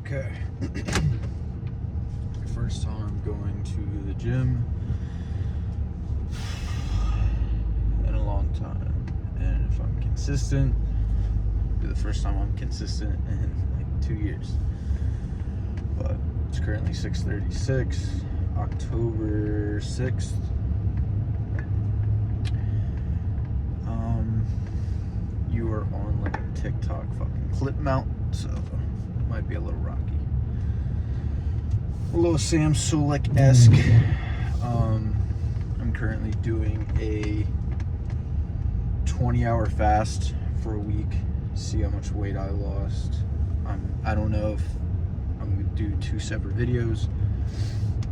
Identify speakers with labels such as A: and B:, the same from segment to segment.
A: Okay. First time going to the gym in a long time. And if I'm consistent, it'll be the first time I'm consistent in like 2 years. But it's currently 6:36, October 6th. You are on like a TikTok fucking clip mount, so it might be a little rocky. A little Sam Sulek-esque. I'm currently doing a 20-hour fast for a week. See how much weight I lost. I don't know if I'm gonna do 2 separate videos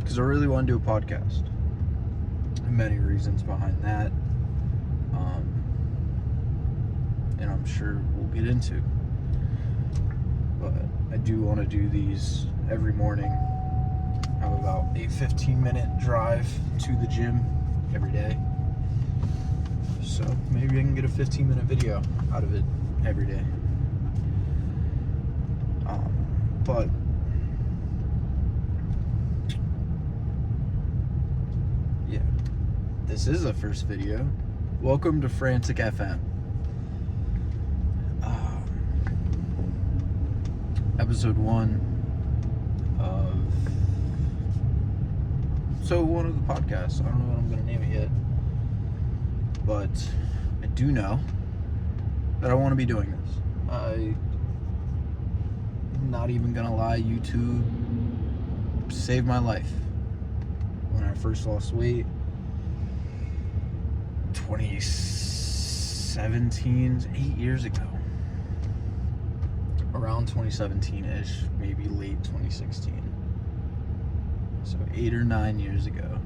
A: because I really want to do a podcast. Many reasons behind that. And I'm sure we'll get into. But I do want to do these every morning. I have about a 15-minute drive to the gym every day. So maybe I can get a 15-minute video out of it every day. But yeah, this is the first video. Welcome to Frantic FM. Episode 1 of the podcast. I don't know what I'm going to name it yet, but I do know that I want to be doing this. I'm not even going to lie, YouTube saved my life. When I first lost weight, 2017, 8 years ago. Around 2017-ish, maybe late 2016. So 8 or 9 years ago.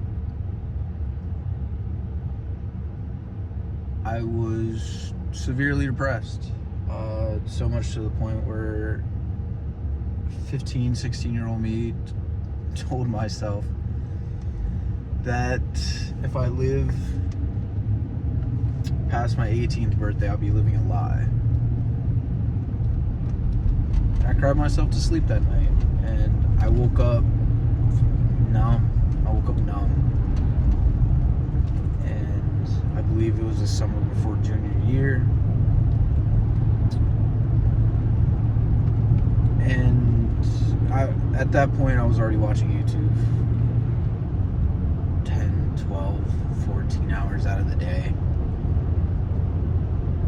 A: I was severely depressed. So much to the point where 15, 16-year-old me told myself that if I live past my 18th birthday, I'll be living a lie. I cried myself to sleep that night, and I woke up numb. And I believe it was the summer before junior year. And at that point, I was already watching YouTube 10, 12, 14 hours out of the day.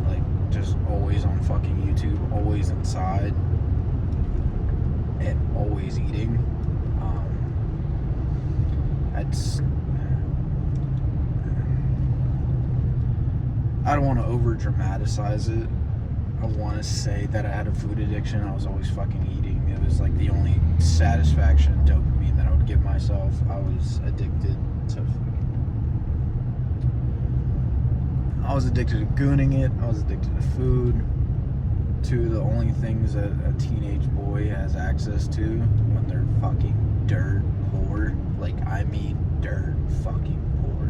A: Like, just always on fucking YouTube, always inside. And always eating. I don't want to over dramatize it. I want to say that I had a food addiction. I was always fucking eating. It was like the only satisfaction, dopamine that I would give myself. I was addicted to gooning it. I was addicted to food. To the only things that a teenage boy has access to when they're fucking dirt poor. Like, I mean dirt fucking poor.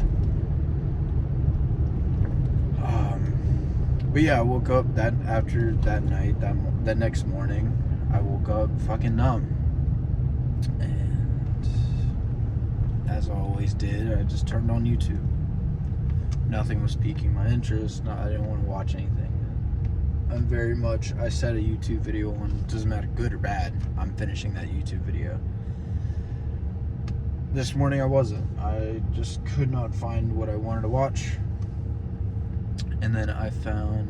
A: But yeah, I woke up after that night, that next morning, I woke up fucking numb. And as I always did, I just turned on YouTube. Nothing was piquing my interest. I didn't want to watch anything. I set a YouTube video on, doesn't matter good or bad, I'm finishing that YouTube video. This morning I wasn't. I just could not find what I wanted to watch. And then I found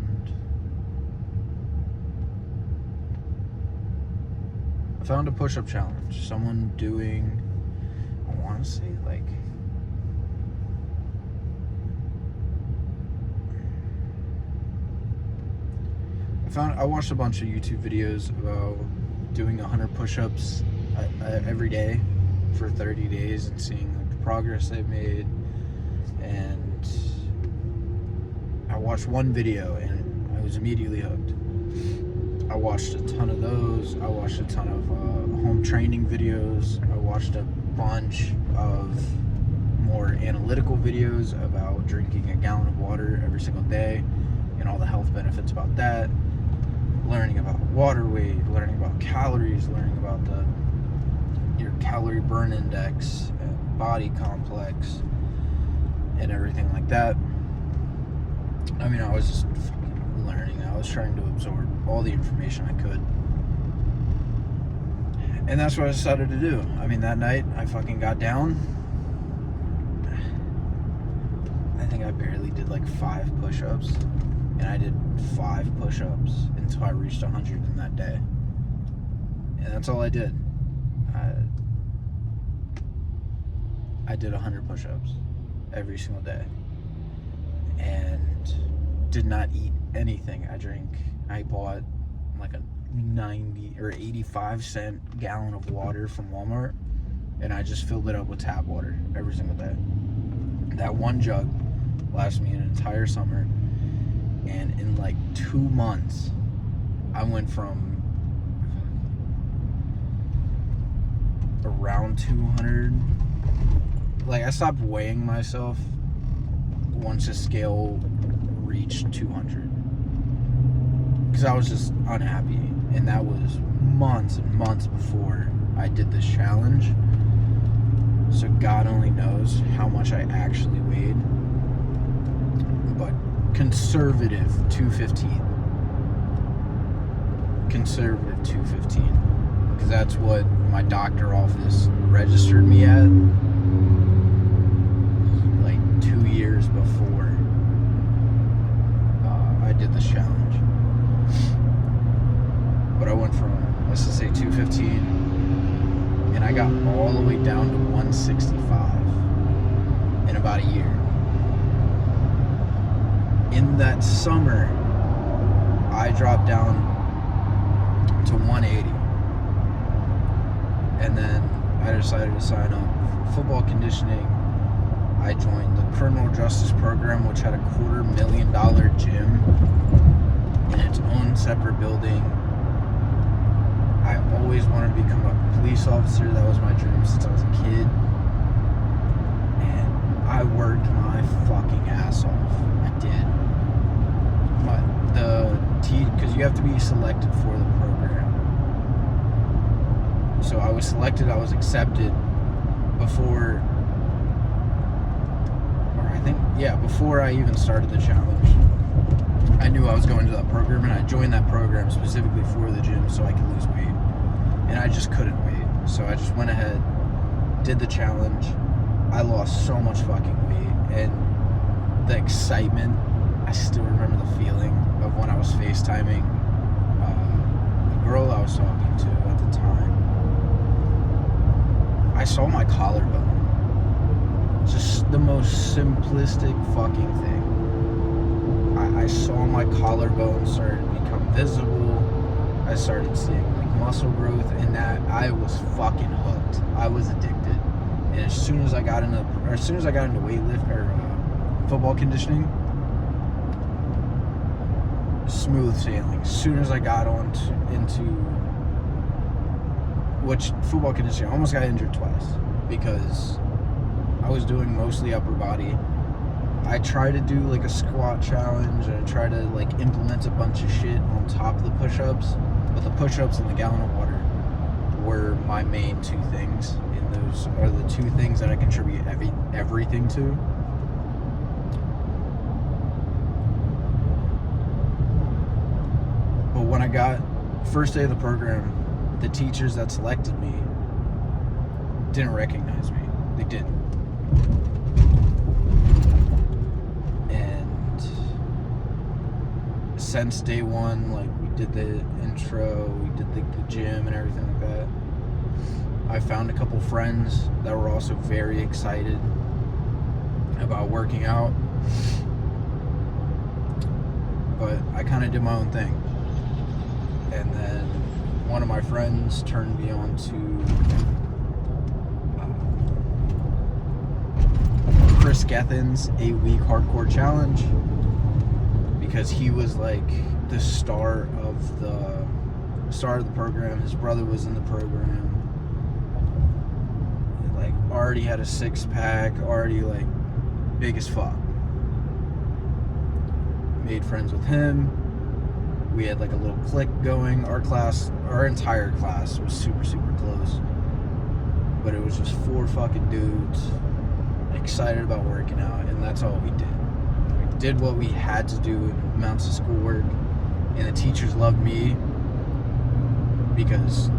A: a push-up challenge. Someone doing, I want to say like, I watched a bunch of YouTube videos about doing 100 push-ups every day for 30 days and seeing like the progress they've made. And I watched one video and I was immediately hooked. I watched a ton of those. I watched a ton of home training videos. I watched a bunch of more analytical videos about drinking a gallon of water every single day and all the health benefits about that. learning about water weight, learning about calories, learning about your calorie burn index, and body complex, and everything like that. I mean, I was just fucking learning. I was trying to absorb all the information I could. And that's what I decided to do. I mean, that night, I fucking got down. I think I barely did like 5 push-ups. And I did 5 push-ups until I reached 100 in that day. And that's all I did. I did 100 push-ups every single day. And did not eat anything. I bought like a 90 or 85 cent gallon of water from Walmart, and I just filled it up with tap water every single day. That one jug lasted me an entire summer, and in like 2 months I went from around 200. Like, I stopped weighing myself once the scale reached 200, because I was just unhappy. And that was months and months before I did this challenge. So God only knows how much I actually weighed. But conservative 215. Conservative 215. Because that's what my doctor office registered me at like 2 years before I did this challenge. But I went from, let's just say, 215, and I got all the way down to 165 in about a year. In that summer, I dropped down to 180, and then I decided to sign up for football conditioning. I joined the criminal justice program, which had a $250,000 gym in its own separate building. I always wanted to become a police officer. That was my dream since I was a kid. And I worked my fucking ass off. I did. But because you have to be selected for the program. So I was selected, I was accepted before I even started the challenge. I knew I was going to that program, and I joined that program specifically for the gym so I could lose weight. And I just couldn't wait. So I just went ahead, did the challenge. I lost so much fucking weight. And the excitement, I still remember the feeling of when I was FaceTiming the girl I was talking to at the time. I saw my collarbone. Just the most simplistic fucking thing. I saw my collarbone start to become visible. I started seeing like muscle growth, and that I was fucking hooked. I was addicted. And as soon as I got into weightlift or football conditioning, smooth sailing. As soon as I got into which football conditioning, I almost got injured twice because I was doing mostly upper body. I try to do like a squat challenge, and I try to like implement a bunch of shit on top of the push-ups, but the push-ups and the gallon of water were my main 2 things, and those are the 2 things that I contribute everything to. But when I got first day of the program, the teachers that selected me didn't recognize me. They didn't. Since day one, like, we did the intro, we did the gym and everything like that. I found a couple friends that were also very excited about working out, but I kind of did my own thing. And then one of my friends turned me on to Chris Gethin's 8-week hardcore challenge, because he was like the star of the program. His brother was in the program. Like, already had a 6-pack, already like big as fuck. Made friends with him, We had like a little clique going. Our entire class was super, super close. But it was just 4 fucking dudes excited about working out, and that's all we did. We did what we had to do in amounts of schoolwork, and the teachers loved me because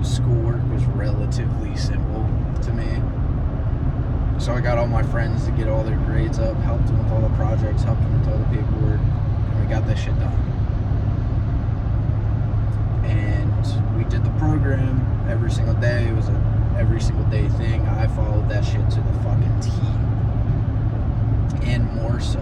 A: schoolwork was relatively simple to me. So I got all my friends to get all their grades up, helped them with all the projects, helped them with all the paperwork, and we got that shit done. And we did the program every single day. It was a every single day thing. I followed that shit to the fucking T. And more so.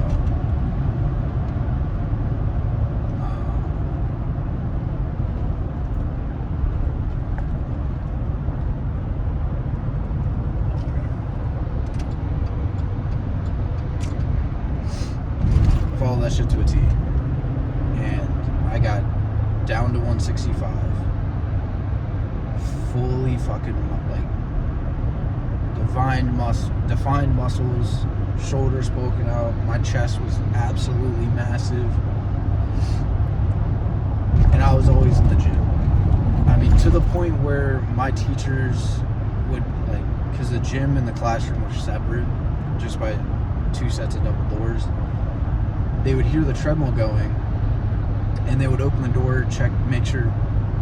A: Follow that shit to a T. And I got down to 165. Fully fucking defined muscles, shoulders poking out. My chest was absolutely massive. And I was always in the gym. I mean, to the point where my teachers would, like, because the gym and the classroom were separate just by 2 sets of double doors, they would hear the treadmill going and they would open the door, check, make sure.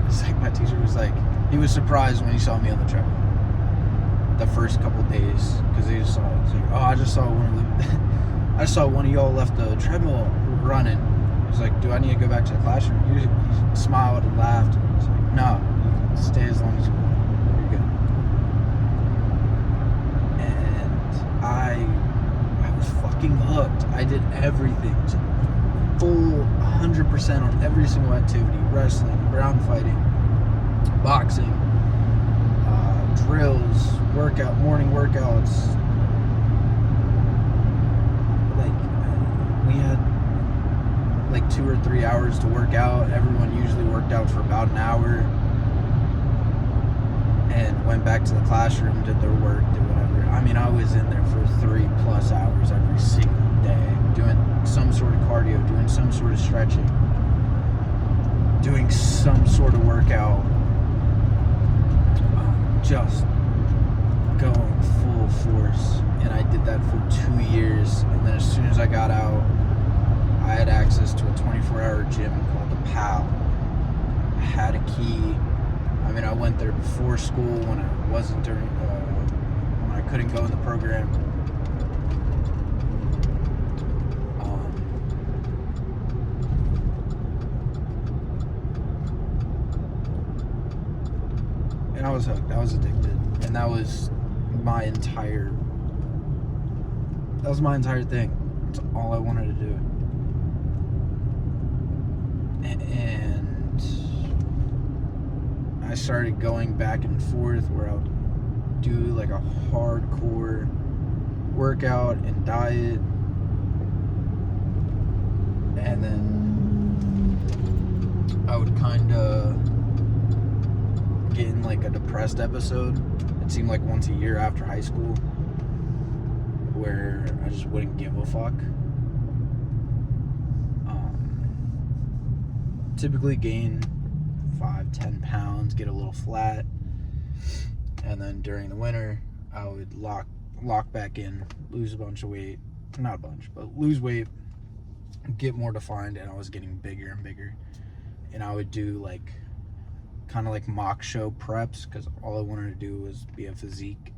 A: It's like my teacher was like, he was surprised when he saw me on the treadmill the first couple days, because he just saw it. He's like, oh, I just saw one of y'all left the treadmill running. He's like, do I need to go back to the classroom? He smiled and laughed. He's like, no, you stay as long as you want. You're good. And I was fucking hooked. I did everything. Full 100% on every single activity. Wrestling, ground fighting, boxing, drills, morning workouts. Like, we had like 2 or 3 hours to work out. Everyone usually worked out for about an hour and went back to the classroom, did their work, did whatever. I mean, I was in there for 3+ hours every single day, doing some sort of cardio, doing some sort of stretching, doing some sort of workout, just going full force. And I did that for 2 years. And then as soon as I got out, I had access to a 24-hour gym called the PAL. I had a key. I mean, I went there before school when I wasn't when I couldn't go in the program. And I was hooked. I was addicted. And that was my entire thing. That's all I wanted to do. And I started going back and forth where I would do like a hardcore workout and diet. And then I would kind of get in like a depressed episode. It seemed like once a year after high school, where I just wouldn't give a fuck. Typically gain 5-10 pounds, get a little flat, and then during the winter I would lock back in, lose a bunch of weight, not a bunch, but lose weight, get more defined, and I was getting bigger and bigger. And I would do like kind of like mock show preps, because all I wanted to do was be a physique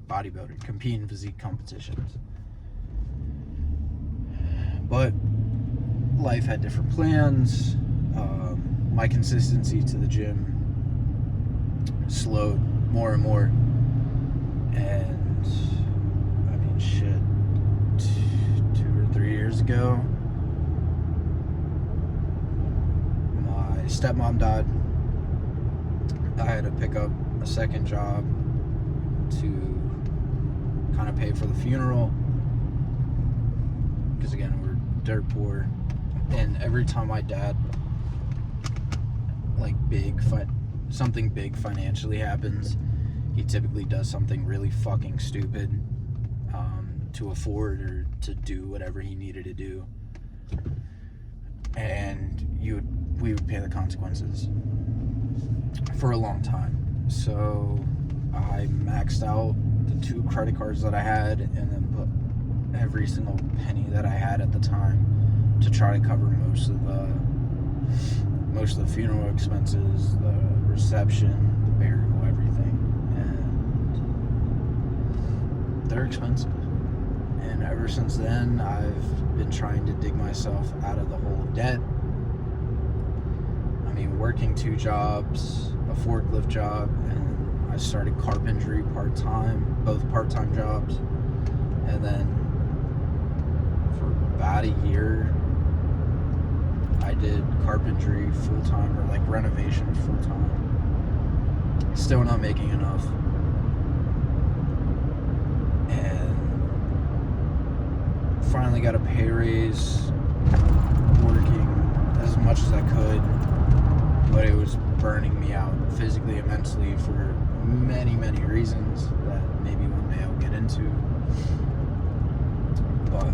A: bodybuilder, compete in physique competitions. But life had different plans. My consistency to the gym slowed more and more. And I mean, shit, 2 or 3 years ago, my stepmom died. I had to pick up a second job to kind of pay for the funeral, because again, we're dirt poor. And every time my dad, like something big financially happens, he typically does something really fucking stupid to afford or to do whatever he needed to do. and we would pay the consequences for a long time. So I maxed out the 2 credit cards that I had, and then put every single penny that I had at the time to try to cover most of the funeral expenses, the reception, the burial, everything. And they're expensive. And ever since then, I've been trying to dig myself out of the hole of debt. I mean, working 2 jobs, a forklift job, and I started carpentry part-time, both part-time jobs. And then for about a year, I did carpentry full-time, or like renovation full-time. Still not making enough. And finally got a pay raise, working as much as I could, but it was burning me out physically and mentally for many, many reasons that maybe one day I'll get into. But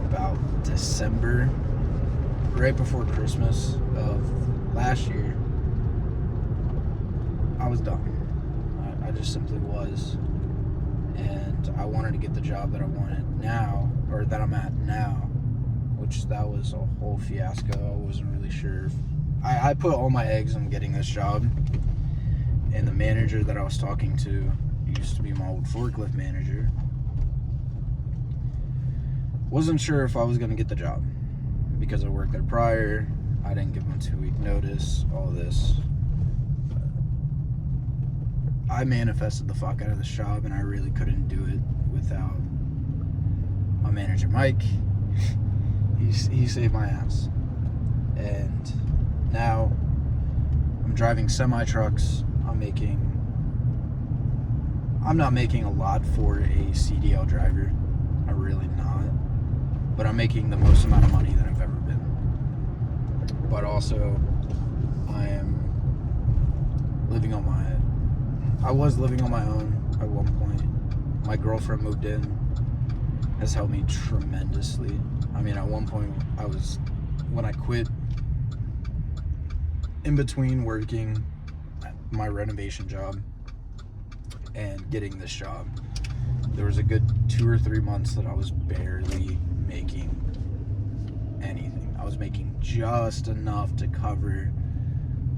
A: about December, right before Christmas of last year, I was done. I just simply was. And I wanted to get the job that I wanted now, or that I'm at now, which that was a whole fiasco. I wasn't really sure. I put all my eggs on getting this job, and the manager that I was talking to used to be my old forklift manager. Wasn't sure if I was going to get the job because I worked there prior. I didn't give him a 2-week notice, all this. I manifested the fuck out of this job, and I really couldn't do it without my manager, Mike. He saved my ass. And now I'm driving semi-trucks. I'm not making a lot for a CDL driver. I'm really not. But I'm making the most amount of money that I've ever been. But also, I was living on my own at one point. My girlfriend moved in, has helped me tremendously. I mean, at one point, when I quit, in between working my renovation job and getting this job, there was a good 2 or 3 months that I was barely making anything. I was making just enough to cover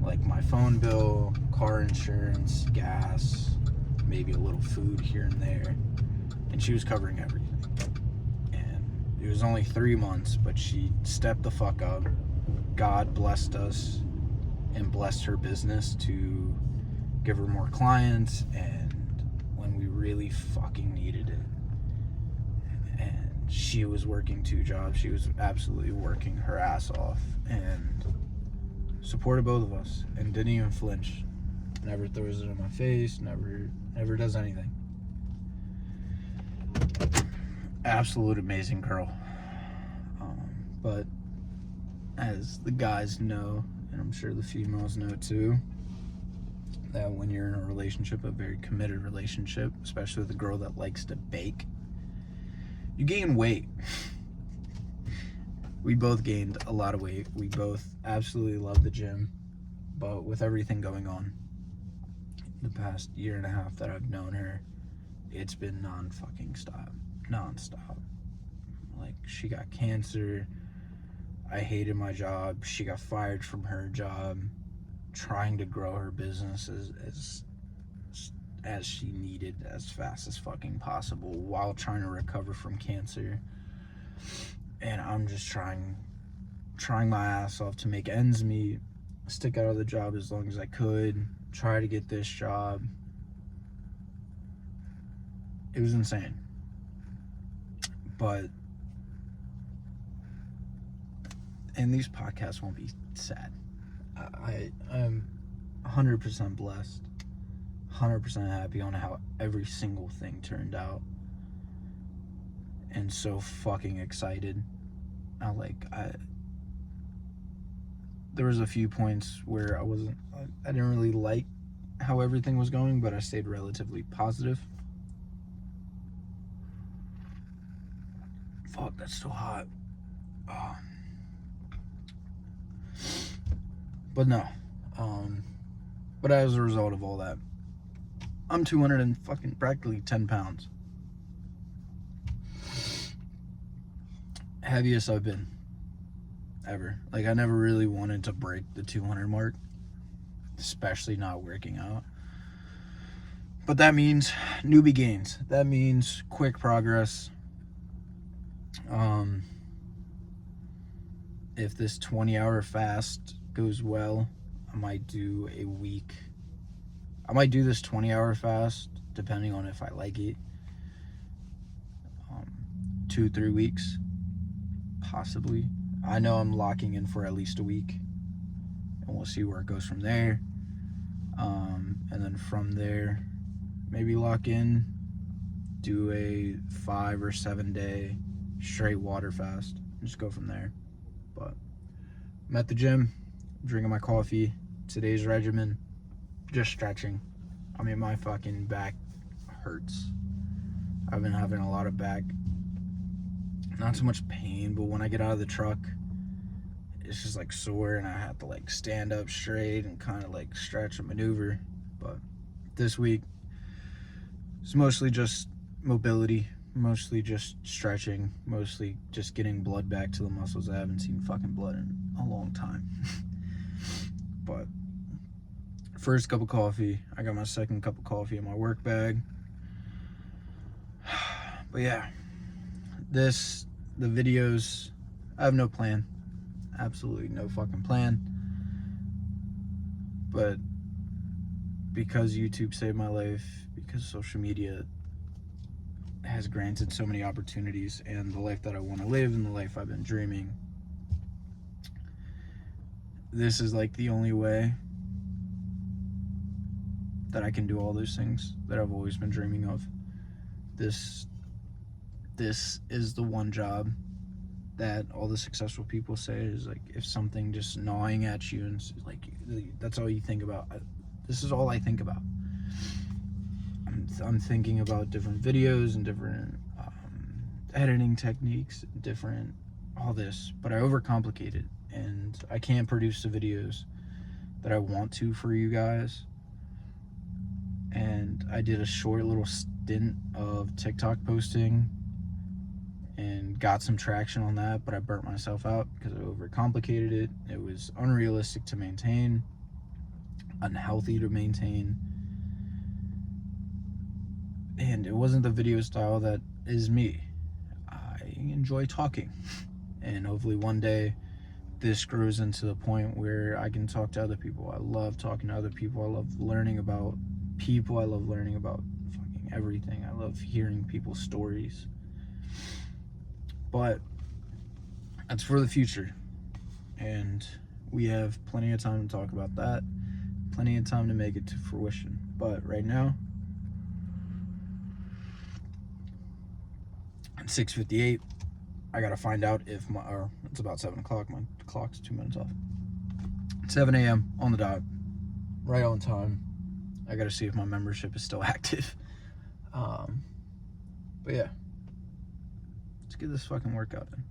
A: like my phone bill, car insurance, gas, maybe a little food here and there, and she was covering everything. And it was only 3 months, but she stepped the fuck up. God blessed us and blessed her business to give her more clients, and when we really fucking needed it. And she was working 2 jobs. She was absolutely working her ass off, and supported both of us, and didn't even flinch. Never throws it in my face, never does anything. Absolute amazing girl. But as the guys know, and I'm sure the females know too, that when you're in a relationship, a very committed relationship, especially with a girl that likes to bake, you gain weight. We both gained a lot of weight. We both absolutely love the gym, but with everything going on the past 1.5 years that I've known her, it's been non-stop. Like, she got cancer. I hated my job. She got fired from her job, trying to grow her business as she needed, as fast as fucking possible, while trying to recover from cancer. And I'm just trying my ass off to make ends meet, stick out of the job as long as I could, try to get this job. It was insane. And these podcasts won't be sad. I'm 100% blessed, 100% happy on how every single thing turned out, and so fucking excited. There was a few points where I didn't really like how everything was going, but I stayed relatively positive. Fuck, that's so hot. But no. But as a result of all that, I'm 200 and fucking practically 10 pounds. Heaviest I've been ever. Like, I never really wanted to break the 200 mark, especially not working out. But that means newbie gains. That means quick progress. If this 20-hour fast goes well, I might do a week. I might do this 20-hour fast, depending on if I like it. 2-3 weeks, possibly. I know I'm locking in for at least a week, and we'll see where it goes from there. And then from there, maybe lock in, do a 5 or 7 day straight water fast, and just go from there. But I'm at the gym, drinking my coffee. Today's regimen, just stretching. I mean, my fucking back hurts. I've been having a lot of back, not so much pain, but when I get out of the truck, it's just like sore, and I have to like stand up straight and kind of like stretch and maneuver. But this week, it's mostly just mobility, mostly just stretching, mostly just getting blood back to the muscles. I haven't seen fucking blood in a long time. But first cup of coffee, I got my second cup of coffee in my work bag. But yeah, the videos, I have no plan. Absolutely no fucking plan. But because YouTube saved my life, because social media has granted so many opportunities, and the life that I want to live and the life I've been dreaming, this is like the only way that I can do all those things that I've always been dreaming of. This is the one job that all the successful people say is like, if something just gnawing at you and like that's all you think about. This is all I think about. I'm thinking about different videos and different editing techniques, different all this, but I overcomplicate it, and I can't produce the videos that I want to for you guys. And I did a short little stint of TikTok posting and got some traction on that, but I burnt myself out because I overcomplicated it. It was unrealistic to maintain, unhealthy to maintain, and it wasn't the video style that is me. I enjoy talking, and hopefully one day this grows into the point where I can talk to other people. I love talking to other people. I love learning about people. I love learning about fucking everything. I love hearing people's stories. But that's for the future, and we have plenty of time to talk about that, plenty of time to make it to fruition. But right now, at 6:58, I gotta find out if it's about 7 o'clock, my clock's 2 minutes off. 7 a.m. on the dot, right on time. I gotta see if my membership is still active. But yeah, let's get this fucking workout in.